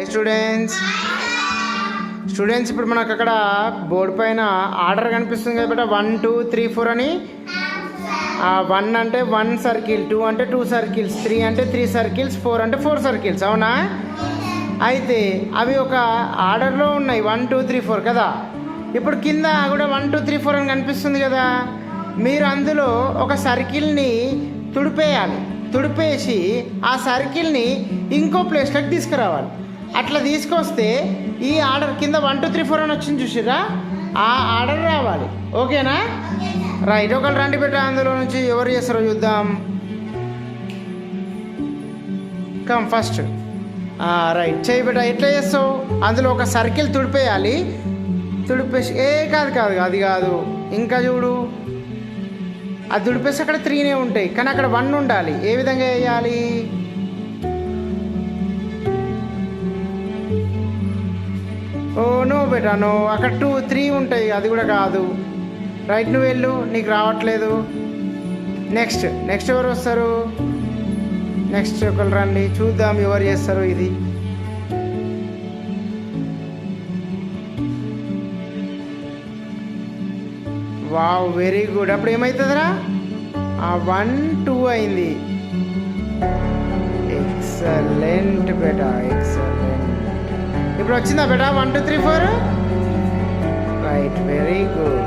High students ఇప్పుడు మనకు అక్కడ బోర్డు పైన ఆర్డర్ కనిపిస్తుంది కదా బేట 1 2 3 4 అని. 1 అంటే 1 సర్కిల్, 2 అంటే 2 సర్కిల్స్, 3 అంటే 3 సర్కిల్స్, 4 అంటే 4 సర్కిల్స్. అవునా? అయితే అవి ఒక ఆర్డర్లో ఉన్నాయి 1 2 3 4 కదా. ఇప్పుడు కింద కూడా 1 2 3 4 అని కనిపిస్తుంది కదా. మీరు అందులో ఒక సర్కిల్ని తుడిపేసి ఆ సర్కిల్ని ఇంకో ప్లేస్లోకి తీసుకురావాలి. అట్లా తీసుకొస్తే ఈ ఆర్డర్ కింద 1 2 3 4 అని వచ్చింది చూసిరా, ఆ ఆర్డర్ రావాలి. ఓకేనా? రైట్. ఒకళ్ళు రండి పెట్ట, అందులో నుంచి ఎవరు చేస్తారో చూద్దాం. Come first. రైట్, చేయి బిడ్డ. ఎట్లా చేస్తావు? అందులో ఒక సర్కిల్ తుడిపేసి కాదు అది కాదు, ఇంకా చూడు. అది తుడిపేసి అక్కడ 3 ఉంటాయి, కానీ అక్కడ 1 ఉండాలి. ఏ విధంగా వేయాలి? ఓ నో బేటా, నో. అక్కడ 2 3 ఉంటాయి, అది కూడా కాదు. రైట్, నువ్వు వెళ్ళు, నీకు రావట్లేదు. నెక్స్ట్ ఎవరు వస్తారు? నెక్స్ట్ ఒకరు రండి, చూద్దాం ఎవరు చేస్తారు ఇది. Wow, very good. అప్పుడు ఏమవుతుందిరా? 1 2 అయింది. ఎక్సలెంట్ బేటా, ఎక్సలెంట్. ఇప్పుడు వచ్చిందా బేటా 1 2 3 4? Right, very good.